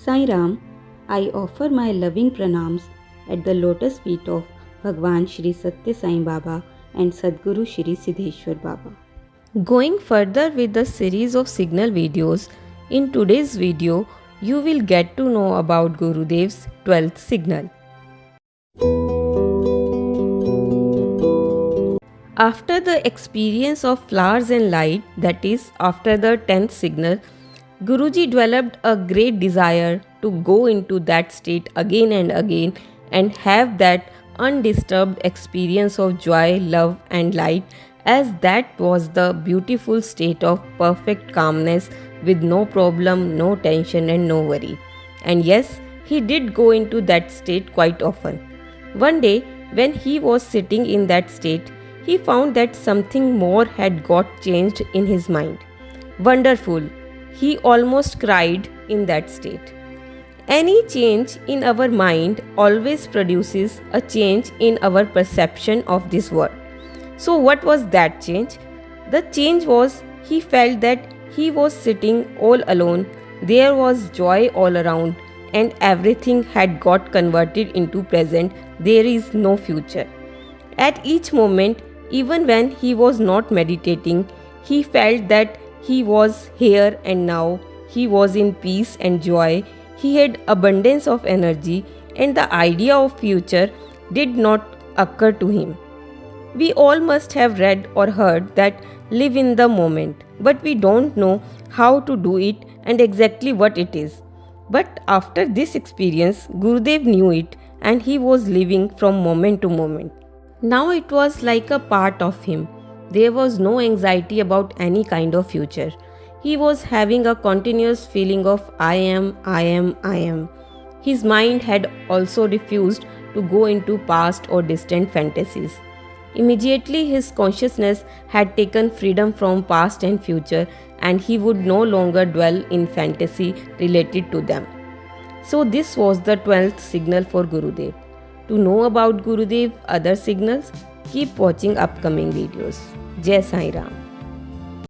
Sai Ram, I offer my loving pranams at the lotus feet of Bhagwan Shri Satya Sai Baba and Sadguru Shri Siddheshwar Baba. Going further with the series of signal videos, in today's video, you will get to know about Gurudev's 12th signal. After the experience of flowers and light, that is, after the 10th signal, Guruji developed a great desire to go into that state again and again and have that undisturbed experience of joy, love, and light, as that was the beautiful state of perfect calmness with no problem, no tension, and no worry. And yes, he did go into that state quite often. One day, when he was sitting in that state, he found that something more had got changed in his mind. Wonderful! He almost cried in that state. Any change in our mind always produces a change in our perception of this world. So, what was that change? The change was he felt that he was sitting all alone, there was joy all around, and everything had got converted into present, there is no future. At each moment, even when he was not meditating, he felt that he was here and now, he was in peace and joy, he had abundance of energy, and the idea of future did not occur to him. We all must have read or heard that live in the moment, but we don't know how to do it and exactly what it is. But after this experience, Gurudev knew it and he was living from moment to moment. Now it was like a part of him. There was no anxiety about any kind of future. He was having a continuous feeling of I am, I am, I am. His mind had also refused to go into past or distant fantasies. Immediately his consciousness had taken freedom from past and future, and he would no longer dwell in fantasy related to them. So this was the 12th signal for Gurudev. To know about Gurudev other signals, keep watching upcoming videos. Jai Sai Ram.